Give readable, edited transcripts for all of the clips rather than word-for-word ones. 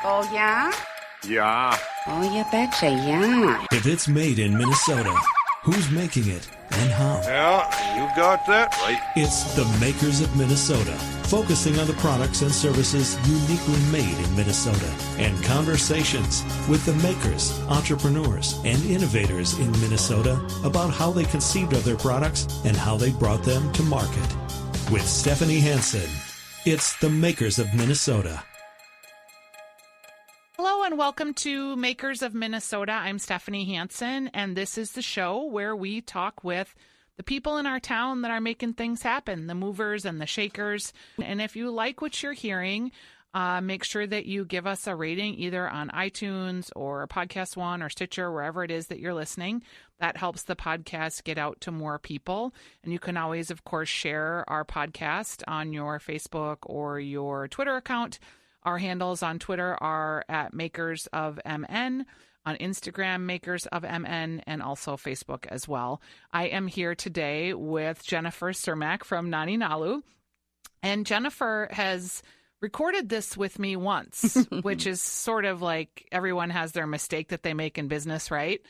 Oh, yeah? Yeah. Oh, you betcha, yeah. If it's made in Minnesota, who's making it and how? Yeah, you got that right. It's the Makers of Minnesota, focusing on the products and services uniquely made in Minnesota, and conversations with the makers, entrepreneurs, and innovators in Minnesota about how they conceived of their products and how they brought them to market. With Stephanie Hansen, it's the Makers of Minnesota. Hello and welcome to Makers of Minnesota. I'm Stephanie Hansen, and this is the show where we talk with the people in our town that are making things happen, the movers and the shakers. And if you like what you're hearing, make sure that you give us a rating either on iTunes or Podcast One or Stitcher, wherever it is that you're listening. That helps the podcast get out to more people. And you can always, of course, share our podcast on your Facebook or your Twitter account. Our handles on Twitter are at Makers of MN, on Instagram, Makers of MN, and also Facebook as well. I am here today with Jennifer Cermak from Nani Nalu. And Jennifer has recorded this with me once, which is sort of like everyone has their mistake that they make in business, right?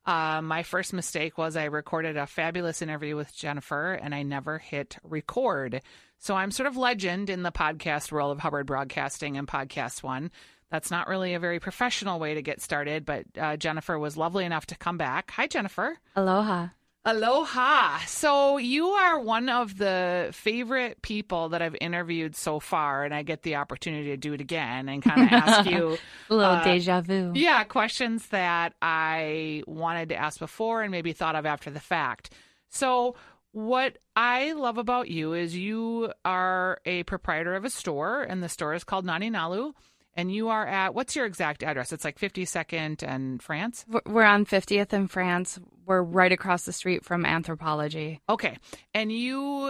My first mistake was I recorded a fabulous interview with Jennifer and I never hit record. So I'm sort of legend in the podcast world of Hubbard Broadcasting and Podcast One. That's not really a very professional way to get started, but Jennifer was lovely enough to come back. Hi, Jennifer. Aloha. Aloha. So you are one of the favorite people that I've interviewed so far, and I get the opportunity to do it again and kind of ask you a little deja vu. Yeah, questions that I wanted to ask before and maybe thought of after the fact. So what I love about you is you are a proprietor of a store, and the store is called Nani Nalu. And you are at, what's your exact address? It's like 52nd and France? We're on 50th and France. We're right across the street from Anthropology. Okay. And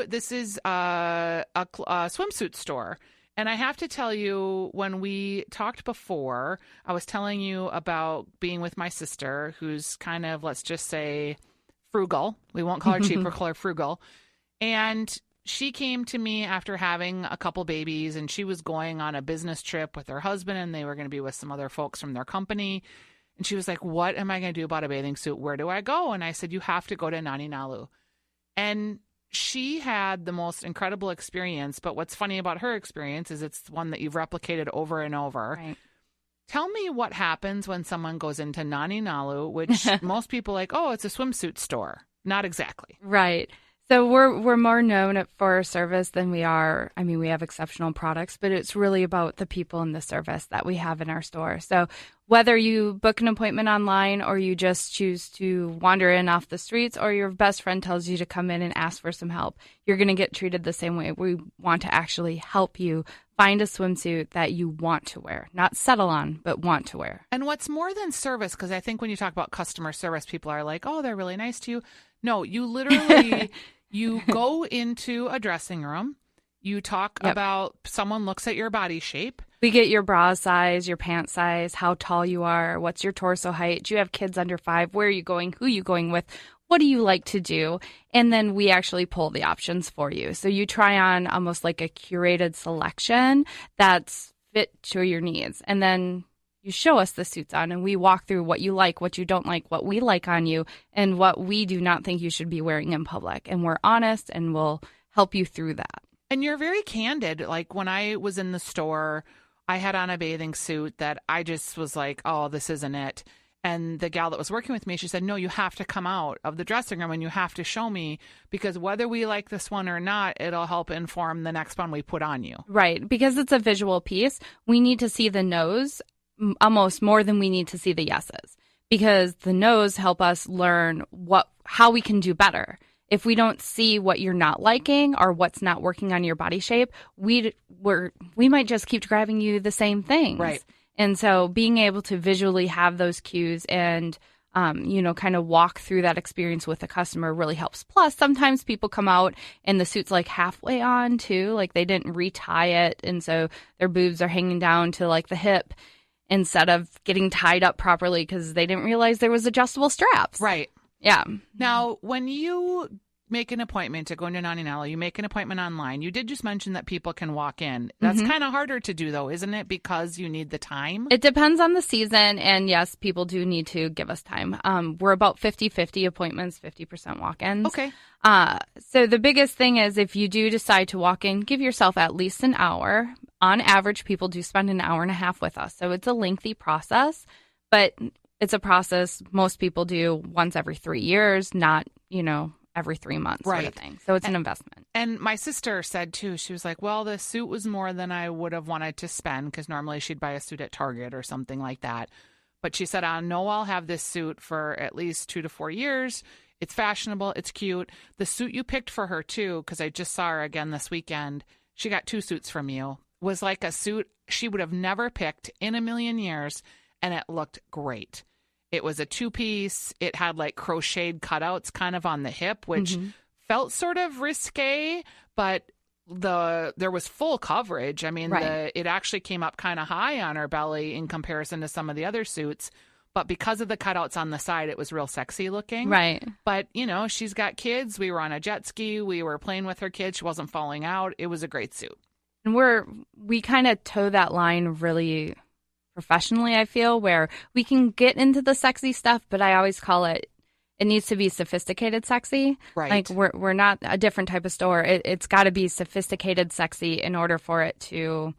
this is a swimsuit store. And I have to tell you, when we talked before, I was telling you about being with my sister, who's kind of, let's just say, frugal. We won't call her cheap, we'll call her frugal. And she came to me after having a couple babies, and she was going on a business trip with her husband, and they were going to be with some other folks from their company. And she was like, what am I going to do about a bathing suit? Where do I go? And I said, you have to go to Nani Nalu. And she had the most incredible experience. But what's funny about her experience is it's one that you've replicated over and over. Right. Tell me what happens when someone goes into Nani Nalu, which most people like, oh, it's a swimsuit store. Not exactly. Right. So we're more known for our service than we are. I mean, we have exceptional products, but it's really about the people and the service that we have in our store. So whether you book an appointment online or you just choose to wander in off the streets, or your best friend tells you to come in and ask for some help, you're going to get treated the same way. We want to actually help you find a swimsuit that you want to wear, not settle on, but want to wear. And what's more than service, because I think when you talk about customer service, people are like, oh, they're really nice to you. No, you literally... You go into a dressing room, you talk about, someone looks at your body shape. We get your bra size, your pant size, how tall you are, what's your torso height, do you have kids under 5, where are you going, who are you going with, what do you like to do? And then we actually pull the options for you. So you try on almost like a curated selection that's fit to your needs. And then you show us the suits on, and we walk through what you like, what you don't like, what we like on you, and what we do not think you should be wearing in public. And we're honest, and we'll help you through that. And you're very candid. Like when I was in the store, I had on a bathing suit that I just was like, oh, this isn't it. And the gal that was working with me, she said, no, you have to come out of the dressing room and you have to show me, because whether we like this one or not, it'll help inform the next one we put on you. Right. Because it's a visual piece, we need to see the nose almost more than we need to see the yeses, because the no's help us learn how we can do better. If we don't see what you're not liking or what's not working on your body shape, we might just keep driving you the same things. Right. And so being able to visually have those cues and kind of walk through that experience with the customer really helps. Plus, sometimes people come out and the suit's like halfway on too, like they didn't retie it, and so their boobs are hanging down to like the hip, instead of getting tied up properly because they didn't realize there was adjustable straps. Right. Yeah. Now, when you make an appointment to go into Naninella, you make an appointment online. You did just mention that people can walk in. That's kind of harder to do, though, isn't it? Because you need the time. It depends on the season. And yes, people do need to give us time. We're about 50-50 appointments, 50% walk-ins. Okay. So the biggest thing is if you do decide to walk in, give yourself at least an hour. On average, people do spend an hour and a half with us. So it's a lengthy process, but it's a process most people do once every 3 years, not, every 3 months sort of thing. So it's an investment. And my sister said, too, she was like, well, the suit was more than I would have wanted to spend because normally she'd buy a suit at Target or something like that. But she said, I know I'll have this suit for at least 2 to 4 years. It's fashionable. It's cute. The suit you picked for her, too, because I just saw her again this weekend. She got 2 suits from you. Was like a suit she would have never picked in a million years, and it looked great. It was a 2-piece. It had like crocheted cutouts kind of on the hip, which felt sort of risque, but there was full coverage. I mean, it actually came up kind of high on her belly in comparison to some of the other suits. But because of the cutouts on the side, it was real sexy looking. Right. But, she's got kids. We were on a jet ski. We were playing with her kids. She wasn't falling out. It was a great suit. And we kind of toe that line really professionally, I feel, where we can get into the sexy stuff, but I always call it needs to be sophisticated sexy. Right. Like we're not a different type of store. It's got to be sophisticated sexy in order for it to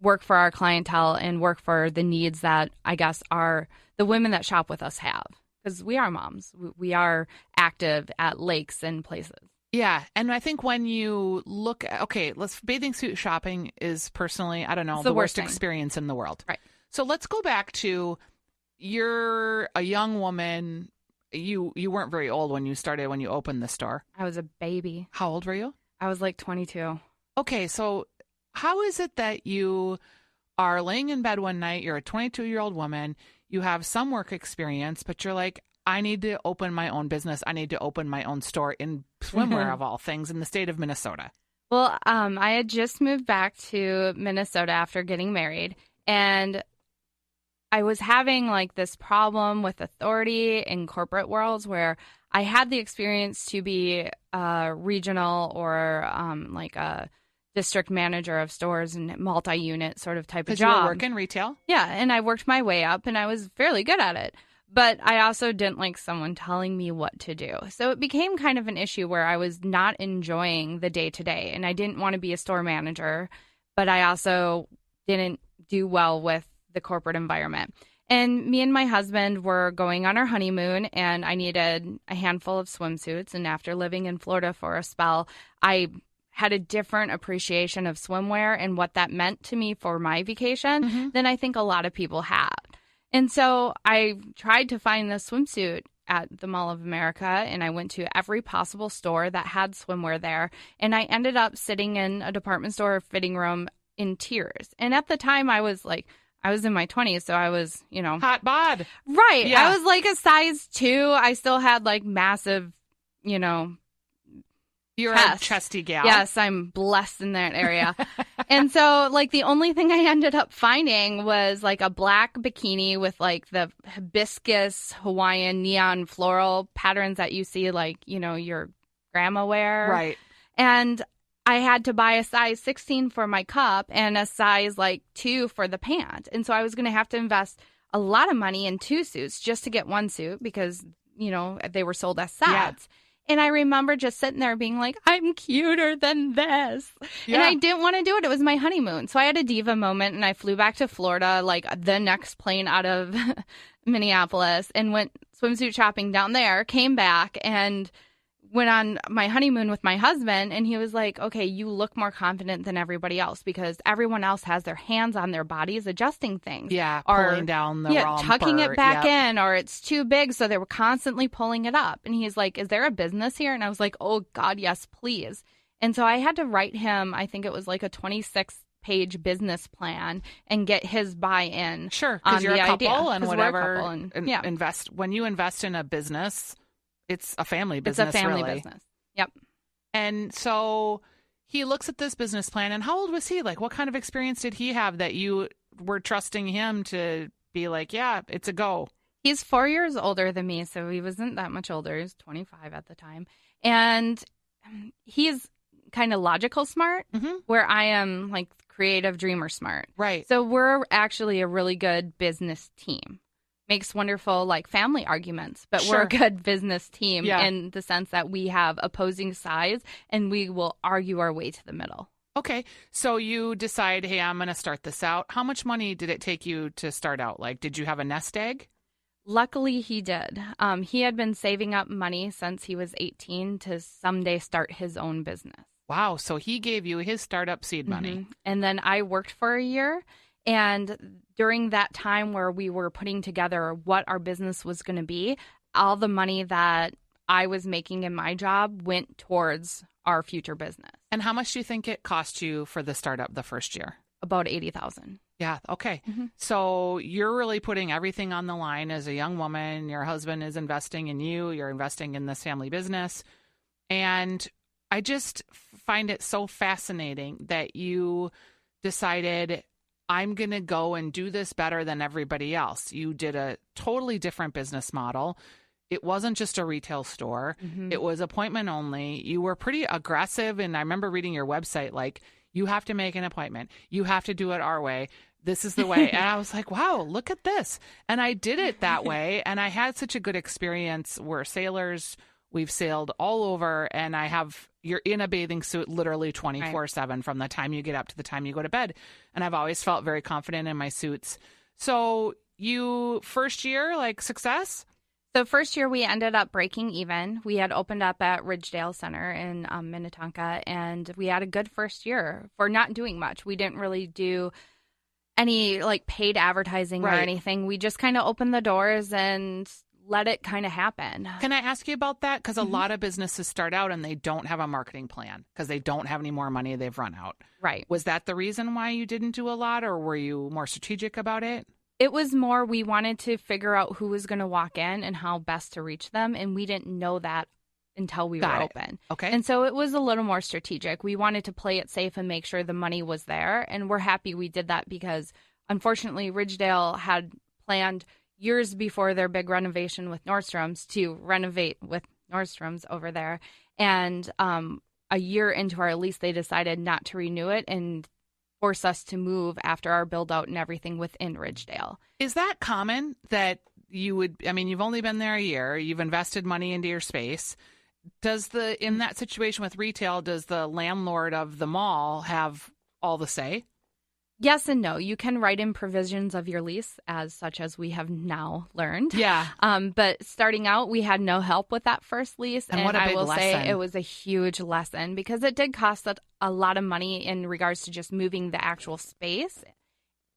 work for our clientele and work for the needs that I guess the women that shop with us have. Because we are moms. We are active at lakes and places. Yeah, and I think when you look at, bathing suit shopping is personally, I don't know, the worst experience in the world. Right. So let's go back to, you're a young woman. You weren't very old when you opened the store. I was a baby. How old were you? I was like 22. Okay, so how is it that you are laying in bed one night, you're a 22-year-old woman, you have some work experience, but you're like, I need to open my own business. I need to open my own store in swimwear, of all things, in the state of Minnesota. Well, I had just moved back to Minnesota after getting married, and I was having like this problem with authority in corporate worlds where I had the experience to be a regional or like a district manager of stores and multi-unit sort of type of job. Because you were working retail? Yeah, and I worked my way up, and I was fairly good at it. But I also didn't like someone telling me what to do. So it became kind of an issue where I was not enjoying the day-to-day, and I didn't want to be a store manager, but I also didn't do well with the corporate environment. And me and my husband were going on our honeymoon, and I needed a handful of swimsuits. And after living in Florida for a spell, I had a different appreciation of swimwear and what that meant to me for my vacation than I think a lot of people had. And so I tried to find this swimsuit at the Mall of America, and I went to every possible store that had swimwear there. And I ended up sitting in a department store fitting room in tears. And at the time, I was in my 20s, so I was, hot bod. Right. Yeah. I was like a size 2. I still had like massive, You're chest. a chesty gal. Yes, I'm blessed in that area. And so, like, the only thing I ended up finding was, like, a black bikini with, like, the hibiscus Hawaiian neon floral patterns that you see, like, your grandma wear. Right. And I had to buy a size 16 for my cup and a size, like, 2 for the pant. And so I was going to have to invest a lot of money in 2 suits just to get 1 suit because, they were sold as sets. Yeah. And I remember just sitting there being like, I'm cuter than this. Yeah. And I didn't want to do it. It was my honeymoon. So I had a diva moment, and I flew back to Florida, like the next plane out of Minneapolis, and went swimsuit shopping down there, came back, and went on my honeymoon with my husband. And he was like, okay, you look more confident than everybody else because everyone else has their hands on their bodies adjusting things. Yeah, or pulling down the romper. Tucking it back in, or it's too big, so they were constantly pulling it up. And he's like, is there a business here? And I was like, oh, God, yes, please. And so I had to write him, I think it was like a 26-page business plan and get his buy-in. Sure, because you're a couple idea. and whatever. Yeah. When you invest in a business, it's a family business. It's a family really. business. Yep. And so he looks at this business plan, and how old was he? Like, what kind of experience did he have that you were trusting him to be like, yeah, it's a go? He's 4 years older than me, so he wasn't that much older. He was 25 at the time. And he's kind of logical smart, Mhm. where I am like creative dreamer smart. Right. So we're actually a really good business team. Makes wonderful like family arguments, but we're Sure. a good business team Yeah. in the sense that we have opposing sides and we will argue our way to the middle. Okay. So you decide, hey, I'm going to start this out. How much money did it take you to start out? Like, did you have a nest egg? Luckily, he did. He had been saving up money since he was 18 to someday start his own business. Wow. So he gave you his startup seed money. Mhm. And then I worked for a year. And during that time where we were putting together what our business was going to be, all the money that I was making in my job went towards our future business. And how much do you think it cost you for the startup the first year? About 80,000. Yeah. Okay. Mhm. So you're really putting everything on the line as a young woman. Your husband is investing in you. You're investing in this family business. And I just find it so fascinating that you decided, I'm going to go and do this better than everybody else. You did a totally different business model. It wasn't just a retail store. It was appointment only. You were pretty aggressive. And I remember reading your website, like, you have to make an appointment. You have to do it our way. This is the way. And I was like, wow, look at this. And I did it that way. And I had such a good experience. We're sailors. We've sailed all over. And you're in a bathing suit literally 24/7 from the time you get up to the time you go to bed. And I've always felt very confident in my suits. So first year, like success? So first year we ended up breaking even. We had opened up at Ridgedale Center in Minnetonka, and we had a good first year for not doing much. We didn't really do any like paid advertising or Right. anything. We just kind of opened the doors and let it kind of happen. Can I ask you about that? Because a lot of businesses start out and they don't have a marketing plan because they don't have any more money. They've run out. Right. Was that the reason why you didn't do a lot, or were you more strategic about it? It was more we wanted to figure out who was going to walk in and how best to reach them, and we didn't know that until we Got were it. open. Okay. And so it was a little more strategic. We wanted to play it safe and make sure the money was there, and we're happy we did that because unfortunately Ridgedale had planned years before their big renovation with Nordstrom's to renovate with Nordstrom's over there. And a year into our lease, they decided not to renew it and force us to move after our build out and everything within Ridgedale. Is that common that you've only been there a year, you've invested money into your space. In that situation with retail, does the landlord of the mall have all the say? Yes and no. You can write in provisions of your lease as such as we have now learned. Yeah. But starting out, we had no help with that first lease. And what a I big will lesson. say it was a huge lesson because it did cost us a lot of money in regards to just moving the actual space.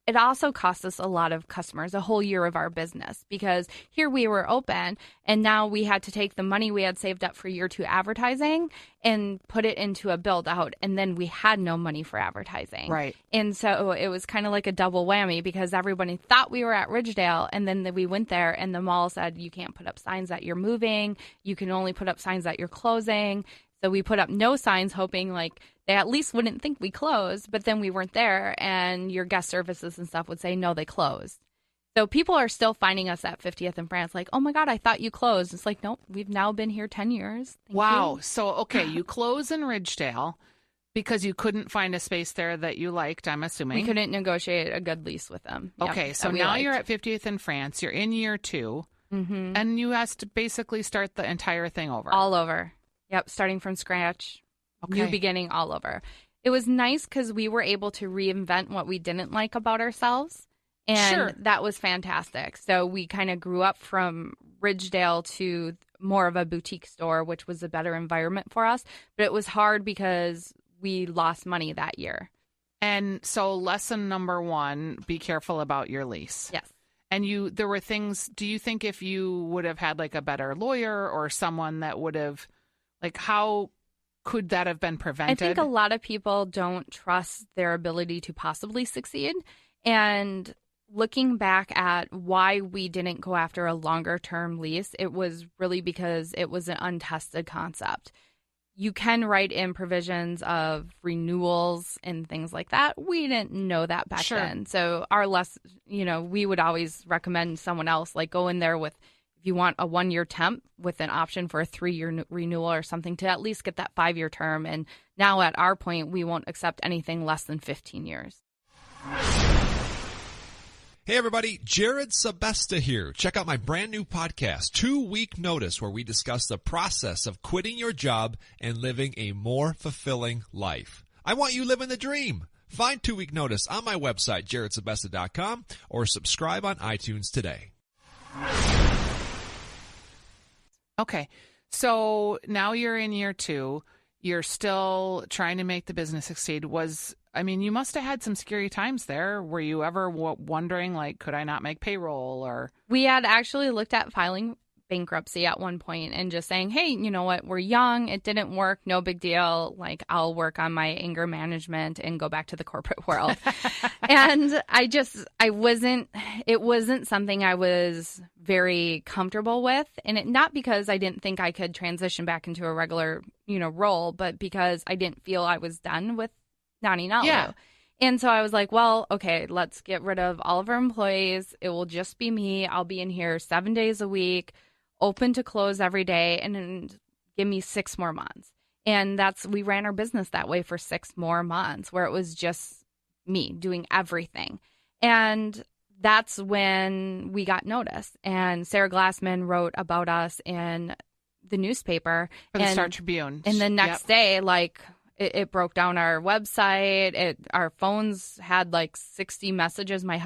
It also cost us a lot of customers, a whole year of our business, because here we were open and now we had to take the money we had saved up for year two advertising and put it into a build out. And then we had no money for advertising. Right. And so it was kind of like a double whammy because everybody thought we were at Ridgedale. And then we went there and the mall said, you can't put up signs that you're moving. You can only put up signs that you're closing. So we put up no signs hoping like they at least wouldn't think we closed, but then we weren't there and your guest services and stuff would say, no, they closed. So people are still finding us at 50th and France like, oh my God, I thought you closed. It's like, nope, we've now been here 10 years. Thank Wow. you. So, okay, you close in Ridgedale because you couldn't find a space there that you liked, I'm assuming. We couldn't negotiate a good lease with them. Yep, Okay, so that we now liked. you're at 50th in France. You're in year two, and you have to basically start the entire thing over. All over. Yep, starting from scratch, new Okay. beginning all over. It was nice because we were able to reinvent what we didn't like about ourselves, and Sure. that was fantastic. So we kind of grew up from Ridgedale to more of a boutique store, which was a better environment for us, but it was hard because we lost money that year. And so lesson number one, be careful about your lease. Yes. And there were things, do you think if you would have had like a better lawyer or someone that would have, like, how could that have been I prevented? think a lot of people don't trust their ability to possibly succeed. And looking back at why we didn't go after a longer term lease, it was really because it was an untested concept. You can write in provisions of renewals and things like that. We didn't know that back Sure. then. So we would always recommend someone else, like go in there with, if if you want a 1-year temp with an option for a 3-year renewal or something to at least get that 5-year term. And now at our point, we won't accept anything less than 15 years. Hey everybody, Jared Sebesta here. Check out my brand new podcast, 2 Week Notice, where we discuss the process of quitting your job and living a more fulfilling life. I want you living the dream. Find 2 Week Notice on my website, jaredsebesta.com, or subscribe on iTunes today. Okay, so now you're in year 2. You're still trying to make the business succeed. You must have had some scary times there. Were you ever wondering, like, could I not make payroll? Or we had actually looked at filing bankruptcy at one point and just saying, hey, you know what, we're young, it didn't work, no big deal. Like, I'll work on my anger management and go back to the corporate world. And it wasn't something I was very comfortable with. And not because I didn't think I could transition back into a regular, role, but because I didn't feel I was done with Nani Nalu. Yeah. And so I was like, well, okay, let's get rid of all of our employees. It will just be me. I'll be in here 7 days a week, open to close every day, and then give me 6 more months. And we ran our business that way for 6 more months, where it was just me doing everything. And that's when we got noticed. And Sarah Glassman wrote about us in the newspaper. For the Star Tribune. And the next day, it broke down our website. Our phones had 60 messages. My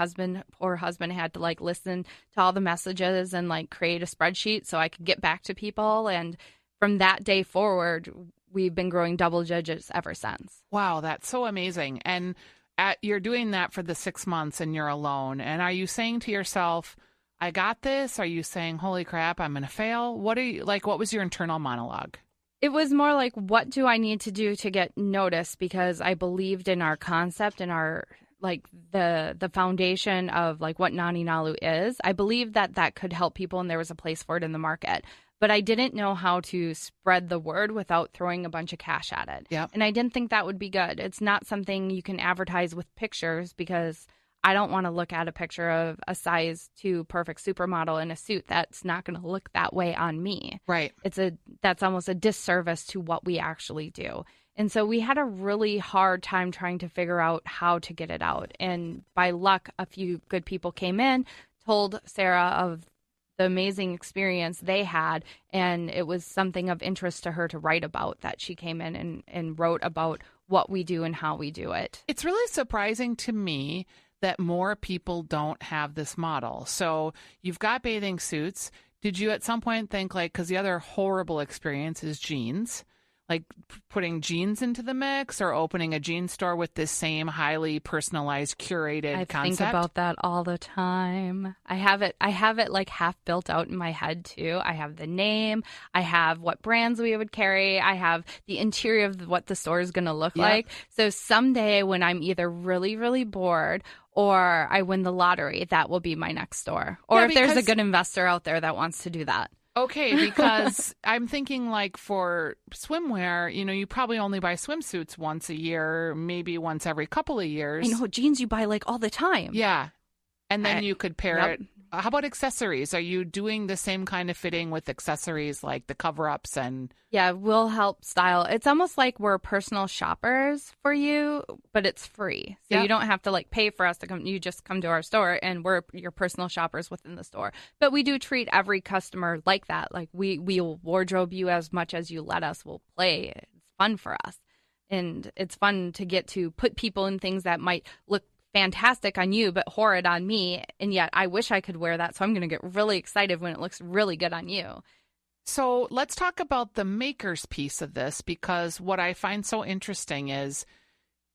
poor husband had to listen to all the messages and create a spreadsheet so I could get back to people. And from that day forward, we've been growing double digits ever since. Wow, that's so amazing. And you're doing that for the 6 months and you're alone. And are you saying to yourself, I got this? Are you saying, holy crap, I'm going to fail? What was your internal monologue? It was more like, what do I need to do to get noticed? Because I believed in our concept and our the foundation of what Nani Nalu is. I believed that could help people and there was a place for it in the market. But I didn't know how to spread the word without throwing a bunch of cash at it. Yep. And I didn't think that would be good. It's not something you can advertise with pictures because I don't want to look at a picture of a size 2 perfect supermodel in a suit. That's not going to look that way on me. Right. That's almost a disservice to what we actually do. And so we had a really hard time trying to figure out how to get it out. And by luck, a few good people came in, told Sarah of the amazing experience they had, and it was something of interest to her to write about, that she came in and wrote about what we do and how we do it. It's really surprising to me that more people don't have this model. So you've got bathing suits. Did you at some point think, because the other horrible experience is jeans, putting jeans into the mix or opening a jean store with this same highly personalized, curated concept? I think about that all the time. I have it half built out in my head too. I have the name. I have what brands we would carry. I have the interior of what the store is going to look like. So someday when I'm either really, really bored or I win the lottery, that will be my next store. Or if there's a good investor out there that wants to do that. Okay, because I'm thinking for swimwear, you probably only buy swimsuits once a year, maybe once every couple of years. I know, jeans you buy all the time. Yeah. And then you could pair it. How about accessories? Are you doing the same kind of fitting with accessories like the cover-ups and... Yeah, we'll help style. It's almost like we're personal shoppers for you, but it's free. So you don't have to pay for us to come. You just come to our store and we're your personal shoppers within the store. But we do treat every customer like that. We'll wardrobe you as much as you let us. We'll play. It's fun for us. And it's fun to get to put people in things that might look fantastic on you, but horrid on me. And yet I wish I could wear that. So I'm going to get really excited when it looks really good on you. So let's talk about the makers piece of this, because what I find so interesting is,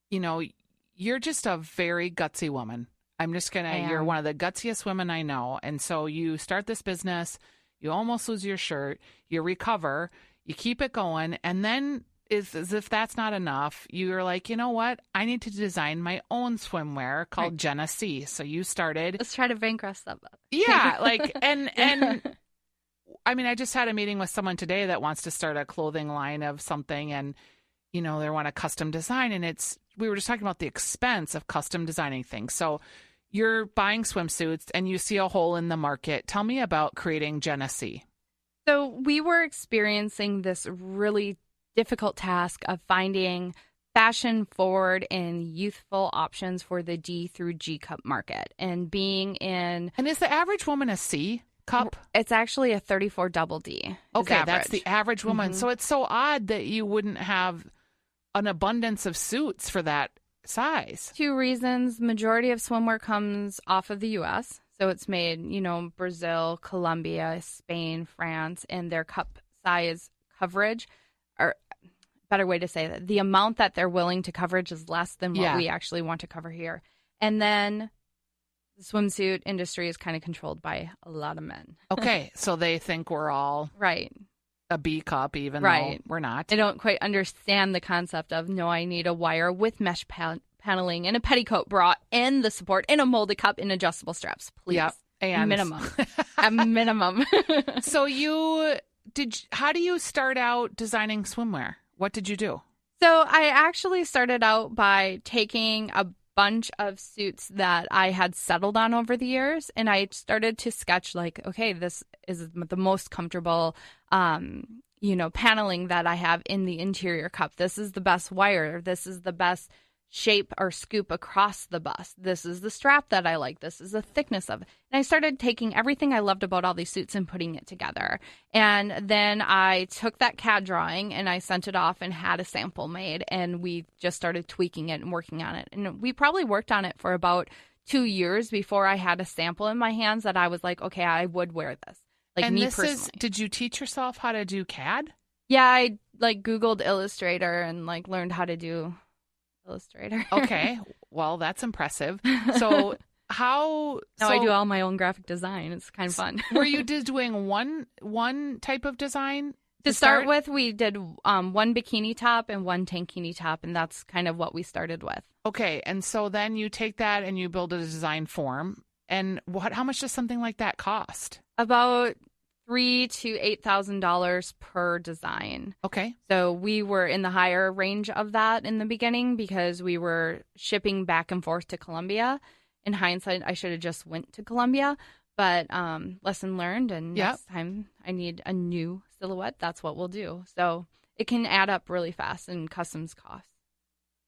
you're just a very gutsy woman. You're one of the gutsiest women I know. And so you start this business, you almost lose your shirt, you recover, you keep it going. And then as if that's not enough, you're like, you know what? I need to design my own swimwear called Jenna C. So you started. Let's try to bankrupt them. Yeah, and I just had a meeting with someone today that wants to start a clothing line of something, and they want a custom design, and we were just talking about the expense of custom designing things. So, you're buying swimsuits and you see a hole in the market. Tell me about creating Genesee. So we were experiencing this really difficult task of finding fashion-forward and youthful options for the D through G cup market. And being in... And is the average woman a C cup? It's actually a 34 double D. Okay, that's the average woman. So it's so odd that you wouldn't have an abundance of suits for that size. 2 reasons. Majority of swimwear comes off of the U.S., so it's made, Brazil, Colombia, Spain, France, and their cup size coverage, or better way to say that, the amount that they're willing to coverage is less than what we actually want to cover here. And then the swimsuit industry is kind of controlled by a lot of men. Okay, so they think we're all right. A B cup, even though we're not. They don't quite understand the concept of, no, I need a wire with mesh paneling and a petticoat bra and the support and a molded cup and adjustable straps, please. Yep. And minimum. A minimum. So how do you start out designing swimwear? What did you do? So I actually started out by taking a bunch of suits that I had settled on over the years, and I started to sketch okay, this is the most comfortable paneling that I have in the interior cup. This is the best wire. This is the best shape or scoop across the bust. This is the strap that I like. This is the thickness of it. And I started taking everything I loved about all these suits and putting it together. And then I took that CAD drawing and I sent it off and had a sample made, and we just started tweaking it and working on it. And we probably worked on it for about 2 years before I had a sample in my hands that I was like, okay, I would wear this. Personally. Did you teach yourself how to do CAD? Yeah, I Googled Illustrator and learned how to do Illustrator. Okay. Well, that's impressive. So I do all my own graphic design. It's kind of fun. Were you just doing one type of design? To start with, we did one bikini top and one tankini top, and that's kind of what we started with. Okay. And so then you take that and you build a design form. And how much does something like that cost? About $3,000 to $8,000 per design. Okay. So we were in the higher range of that in the beginning because we were shipping back and forth to Colombia. In hindsight, I should have just went to Colombia, but lesson learned. And next time I need a new silhouette, that's what we'll do. So it can add up really fast in customs costs.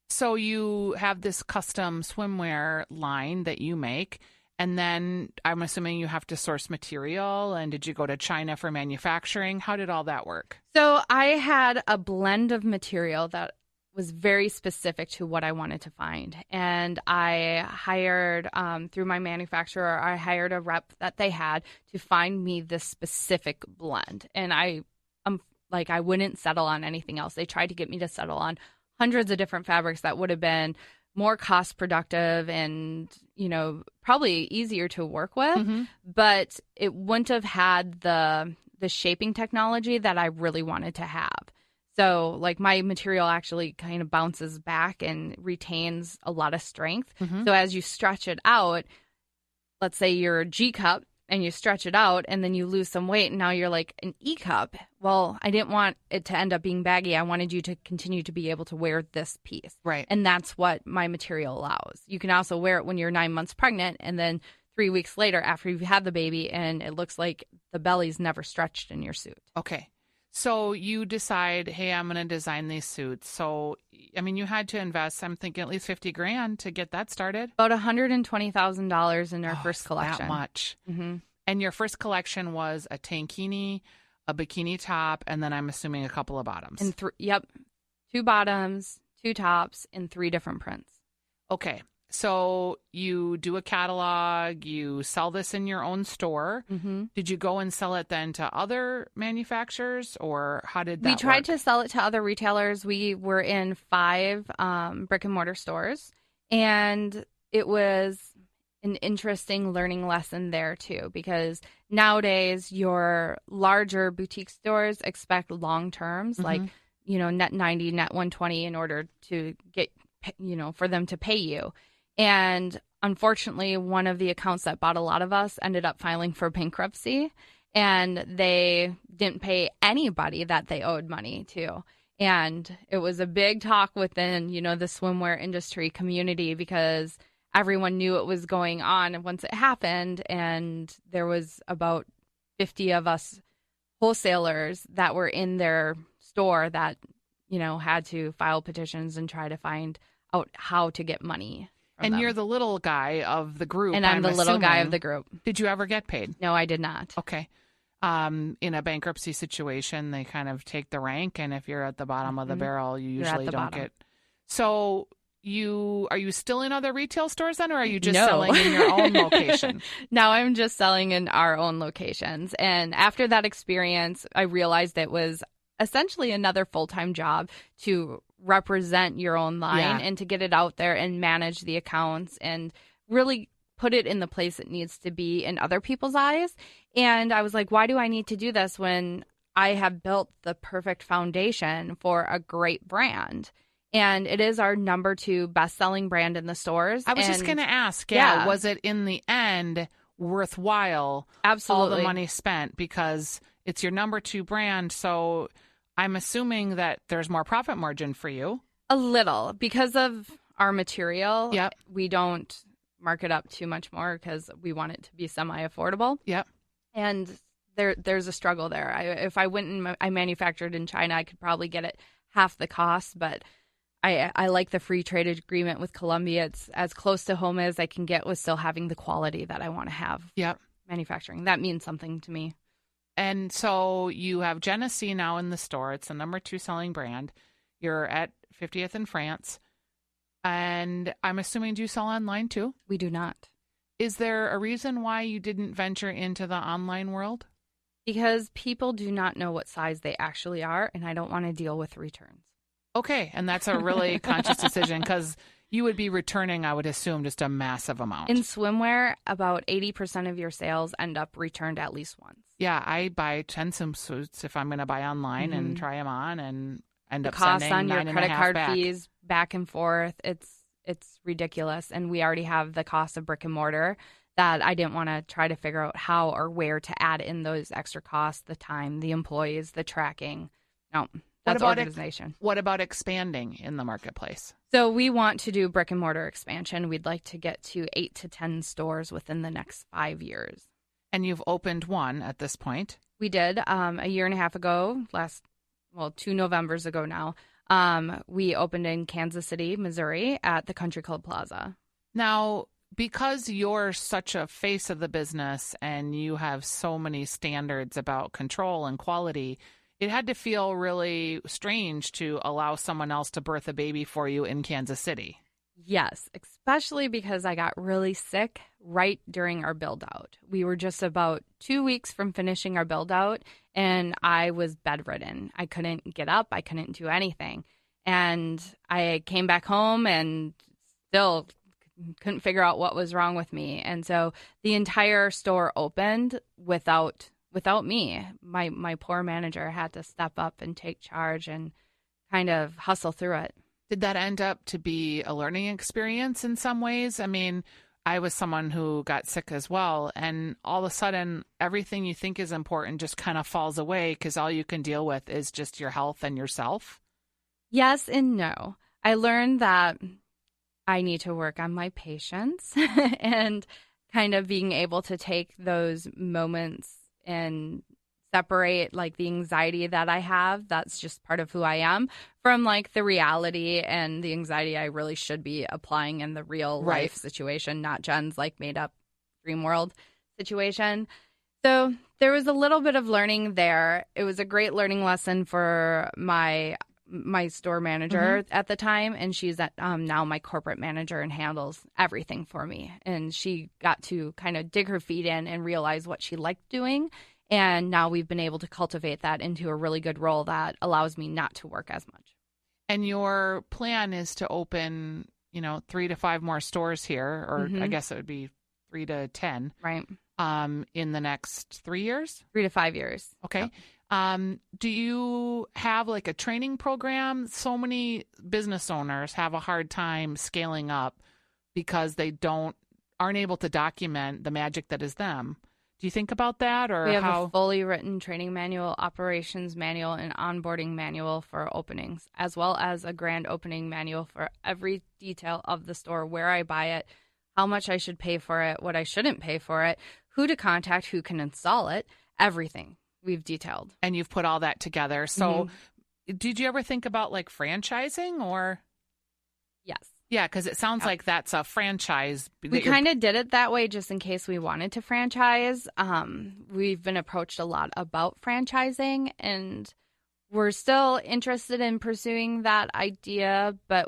So you have this custom swimwear line that you make. And then I'm assuming you have to source material. And did you go to China for manufacturing? How did all that work? So I had a blend of material that was very specific to what I wanted to find. And I hired, through my manufacturer, I hired a rep that they had to find me this specific blend. And I wouldn't settle on anything else. They tried to get me to settle on hundreds of different fabrics that would have been more cost productive and, probably easier to work with, but it wouldn't have had the shaping technology that I really wanted to have. So my material actually kind of bounces back and retains a lot of strength. So as you stretch it out, let's say you're a G cup and you stretch it out and then you lose some weight and now you're like an E cup. Well, I didn't want it to end up being baggy. I wanted you to continue to be able to wear this piece. Right. And that's what my material allows. You can also wear it when you're 9 months pregnant and then 3 weeks later after you've had the baby and it looks like the belly's never stretched in your suit. Okay. So you decide, hey, I'm going to design these suits. So, you had to invest, I'm thinking at least $50,000 to get that started. About $120,000 in our first collection. That much. And your first collection was a tankini, a bikini top, and then I'm assuming a couple of bottoms. And 2 bottoms, 2 tops, and 3 different prints. Okay. So you do a catalog, you sell this in your own store. Did you go and sell it then to other manufacturers, or how did that work? We tried to sell it to other retailers. We were in 5 brick and mortar stores, and it was an interesting learning lesson there too, because nowadays your larger boutique stores expect long terms, net 90, net 120 in order to get, for them to pay you. And unfortunately, one of the accounts that bought a lot of us ended up filing for bankruptcy, and they didn't pay anybody that they owed money to. And it was a big talk within, the swimwear industry community, because everyone knew it was going on once it happened. And there was about 50 of us wholesalers that were in their store that, had to file petitions and try to find out how to get money from And them. you're the little guy of the group. And I'm the little guy of assuming. the group. Did you ever get paid? No, I did not. Okay. In a bankruptcy situation, they kind of take the rank, and if you're at the bottom of the barrel, you You're at usually the don't bottom. get. So are you still in other retail stores then, or are you just No. selling in your own location? Now I'm just selling in our own locations. And after that experience, I realized it was essentially another full-time job to represent your own line and to get it out there and manage the accounts and really put it in the place it needs to be in other people's eyes. And I was like, why do I need to do this when I have built the perfect foundation for a great brand? And it is our number 2 best-selling brand in the stores. I was just going to ask, was it in the end worthwhile? Absolutely. All the money spent, because it's your number 2 brand. So I'm assuming that there's more profit margin for you. A little, because of our material. Yep. We don't mark it up too much more because we want it to be semi-affordable. Yep. And there's a struggle there. If I went and I manufactured in China, I could probably get it half the cost, but I like the free trade agreement with Colombia. It's as close to home as I can get with still having the quality that I want to have. Yep. Manufacturing. That means something to me. And so you have Genesee now in the store. It's the number 2 selling brand. You're at 50th in France. And I'm assuming, do you sell online too? We do not. Is there a reason why you didn't venture into the online world? Because people do not know what size they actually are, and I don't want to deal with returns. Okay, and that's a really conscious decision, because you would be returning, I would assume, just a massive amount. In swimwear, about 80% of your sales end up returned at least once. Yeah, I buy 10 swimsuits if I'm going to buy online and try them on and end up Costs sending on your 9.5 credit card back. fees back and forth. It's ridiculous. And we already have the cost of brick and mortar that I didn't want to try to figure out how or where to add in those extra costs, the time, the employees, the tracking. No, that's organization. What about expanding in the marketplace? So we want to do brick and mortar expansion. We'd like to get to 8 to 10 stores within the next 5 years. And you've opened one at this point. We did a year and a half ago, 2 Novembers ago now. We opened in Kansas City, Missouri at the Country Club Plaza. Now, because you're such a face of the business and you have so many standards about control and quality, it had to feel really strange to allow someone else to birth a baby for you in Kansas City. Yes, especially because I got really sick right during our build out. We were just about 2 weeks from finishing our build out, and I was bedridden. I couldn't get up. I couldn't do anything. And I came back home and still couldn't figure out what was wrong with me. And so the entire store opened without me. My poor manager had to step up and take charge and kind of hustle through it. Did that end up to be a learning experience in some ways? I mean, I was someone who got sick as well, and all of a sudden, everything you think is important just kind of falls away because all you can deal with is just your health and yourself. Yes and no. I learned that I need to work on my patience and kind of being able to take those moments and separate like the anxiety that I have, that's just part of who I am, from like the reality and the anxiety I really should be applying in the real life situation, not Jen's like made up dream world situation. So there was a little bit of learning there. It was a great learning lesson for my store manager at the time, and she's now my corporate manager and handles everything for me. And she got to kind of dig her feet in and realize what she liked doing. And now we've been able to cultivate that into a really good role that allows me not to work as much. And your plan is to open, 3 to 5 more stores here, or I guess it would be 3 to 10. Right. In the next 3 years? 3 to 5 years. Okay. Yep. Do you have like a training program? So many business owners have a hard time scaling up because they aren't able to document the magic that is them. Do you think about that, or we have how? A fully written training manual, operations manual, and onboarding manual for openings, as well as a grand opening manual for every detail of the store, where I buy it, how much I should pay for it, what I shouldn't pay for it, who to contact, who can install it, everything we've detailed. And you've put all that together. So did you ever think about like franchising or? Yes. Yeah, because it sounds like that's a franchise. We kind of did it that way just in case we wanted to franchise. We've been approached a lot about franchising, and we're still interested in pursuing that idea, but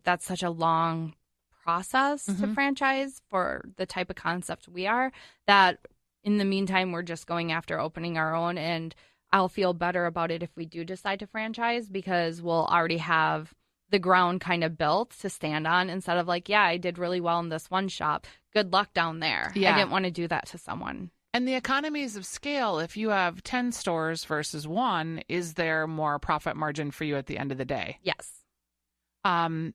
that's such a long process to franchise for the type of concept we are, that in the meantime, we're just going after opening our own. And I'll feel better about it if we do decide to franchise, because we'll already have the ground kind of built to stand on, instead of like, yeah, I did really well in this one shop. Good luck down there. Yeah. I didn't want to do that to someone. And the economies of scale, if you have 10 stores versus 1, is there more profit margin for you at the end of the day? Yes. And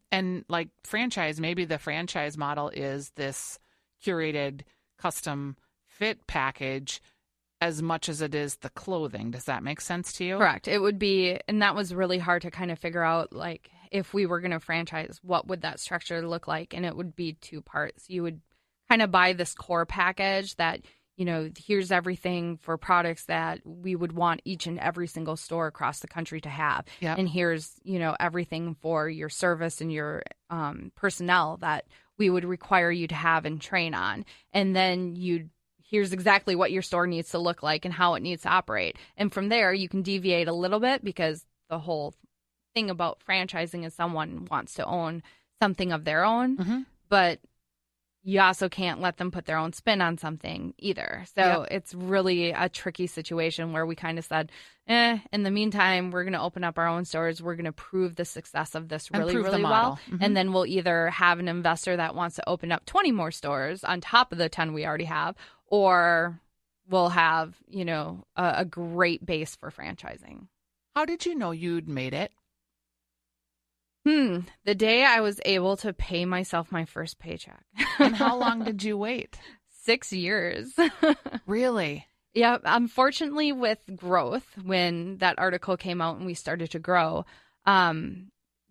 like franchise, maybe the franchise model is this curated custom fit package as much as it is the clothing. Does that make sense to you? Correct. It would be, and that was really hard to kind of figure out, like, if we were going to franchise, what would that structure look like? And it would be 2 parts. You would kind of buy this core package that, you know, here's everything for products that we would want each and every single store across the country to have. Yep. And here's, you know, everything for your service and your personnel that we would require you to have and train on. And then here's exactly what your store needs to look like and how it needs to operate. And from there, you can deviate a little bit, because the whole thing about franchising is someone wants to own something of their own, but you also can't let them put their own spin on something either. So it's really a tricky situation where we kind of said, in the meantime, we're going to open up our own stores. We're going to prove the success of this really, really well. And then we'll either have an investor that wants to open up 20 more stores on top of the 10 we already have, or we'll have, you know, a great base for franchising. How did you know you'd made it? The day I was able to pay myself my first paycheck. And how long did you wait? 6 years. Really? Yeah. Unfortunately, with growth, when that article came out and we started to grow,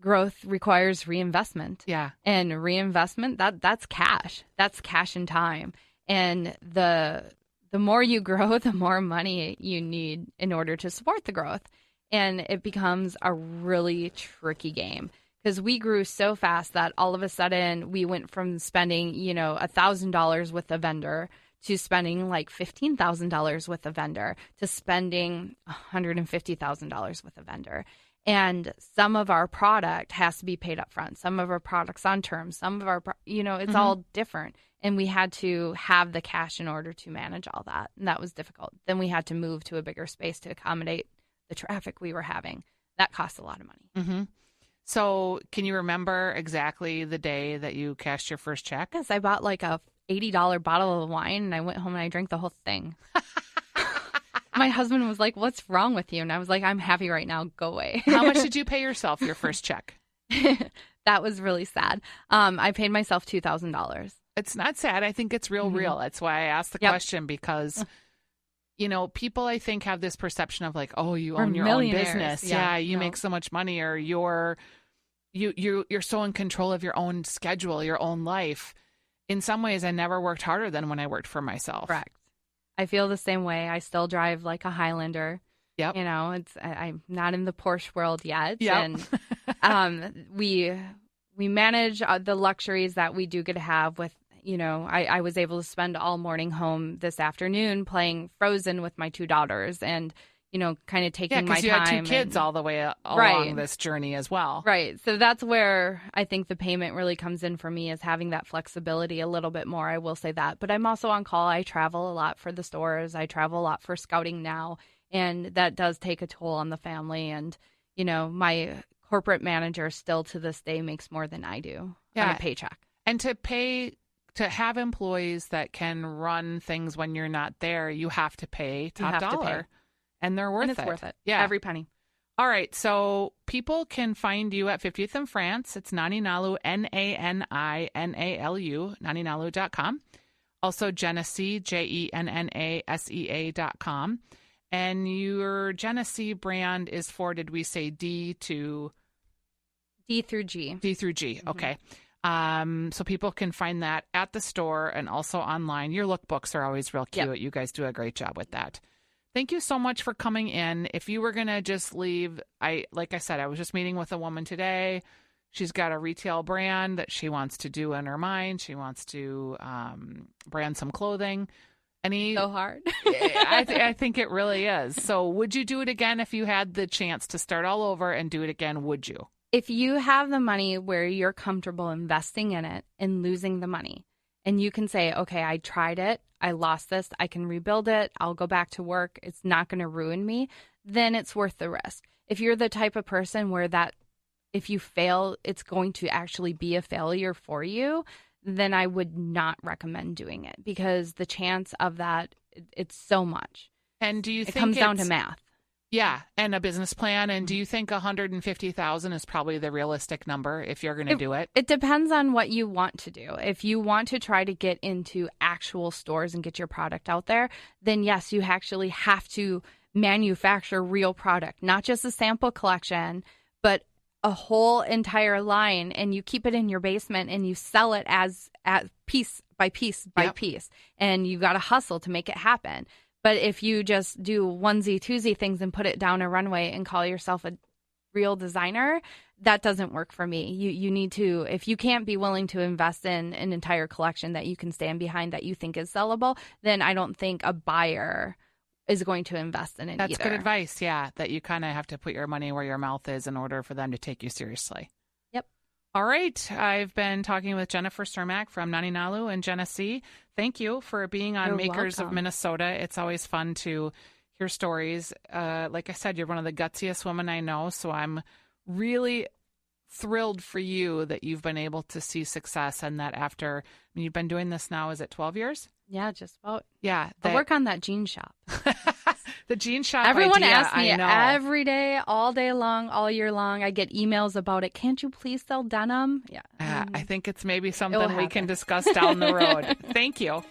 growth requires reinvestment. Yeah. And reinvestment, that's cash. That's cash and time. And the more you grow, the more money you need in order to support the growth. And it becomes a really tricky game, because we grew so fast that all of a sudden we went from spending, you know, $1,000 with a vendor to spending like $15,000 with a vendor to spending $150,000 with a vendor. And some of our product has to be paid up front. Some of our products on terms. Some of our, you know, it's all different. And we had to have the cash in order to manage all that. And that was difficult. Then we had to move to a bigger space to accommodate the traffic we were having. That cost a lot of money. So can you remember exactly the day that you cashed your first check? Yes, I bought like a $80 bottle of wine, and I went home and I drank the whole thing. My husband was like, "What's wrong with you?" And I was like, "I'm happy right now. Go away." How much did you pay yourself your first check? That was really sad. I paid myself $2,000. It's not sad. I think it's real. That's why I asked the question, because, you know, people, I think, have this perception of like, oh, you own your own business. Yeah, you make so much money, or you're so in control of your own schedule, your own life. In some ways, I never worked harder than when I worked for myself. Correct. I feel the same way. I still drive like a Highlander. Yep. You know, I'm not in the Porsche world yet. Yep. And we manage the luxuries that we do get to have with, you know, I was able to spend all morning home this afternoon playing Frozen with my 2 daughters, and, you know, kind of taking my time. Yeah, because you had 2 kids all the way along this journey as well. Right. So that's where I think the payment really comes in for me, is having that flexibility a little bit more. I will say that. But I'm also on call. I travel a lot for the stores. I travel a lot for scouting now. And that does take a toll on the family. And, you know, my corporate manager still to this day makes more than I do on a paycheck. And to have employees that can run things when you're not there, you have to pay top dollar. And they're worth it. And it's worth it. Yeah. Every penny. All right. So people can find you at 50th and France. It's Naninalu, Naninalu, naninalu.com. Also Genesee, JENNASEA.com. And your Genesee brand is for, did we say D through G? Mm-hmm. Okay. So people can find that at the store and also online. Your lookbooks are always real cute. Yep. You guys do a great job with that. Thank you so much for coming in. If you were going to just leave, like I said, I was just meeting with a woman today. She's got a retail brand that she wants to do in her mind. She wants to brand some clothing. So hard. I think it really is. So would you do it again if you had the chance to start all over and do it again? Would you? If you have the money where you're comfortable investing in it and losing the money, and you can say, okay, I tried it, I lost this, I can rebuild it, I'll go back to work, it's not going to ruin me, then it's worth the risk. If you're the type of person where that if you fail, it's going to actually be a failure for you, then I would not recommend doing it, because the chance of that, it's so much. And do you think it comes down to math? Yeah, and a business plan. And do you think 150,000 is probably the realistic number if you're going to do it? It depends on what you want to do. If you want to try to get into actual stores and get your product out there, then yes, you actually have to manufacture real product, not just a sample collection, but a whole entire line, and you keep it in your basement and you sell it as piece by piece by piece, and you got to hustle to make it happen. But if you just do onesie, twosie things and put it down a runway and call yourself a real designer, that doesn't work for me. You need to, if you can't be willing to invest in an entire collection that you can stand behind that you think is sellable, then I don't think a buyer is going to invest in it That's either. good advice, yeah, that you kind of have to put your money where your mouth is in order for them to take you seriously. Yep. All right. I've been talking with Jennifer Cermak from Naninalu in Genesee. Thank you for being on You're Makers welcome. of Minnesota. It's always fun to hear stories. Like I said, you're one of the gutsiest women I know, so I'm really thrilled for you that you've been able to see success, and that after, you've been doing this now, is it 12 years? Yeah, just about. Yeah. I'll work on that jean shop. The jean shop Everyone idea, asks me I know. every day, all day long, all year long. I get emails about it. Can't you please sell denim? Yeah. I think it's maybe something we happen. can discuss down the road. Thank you.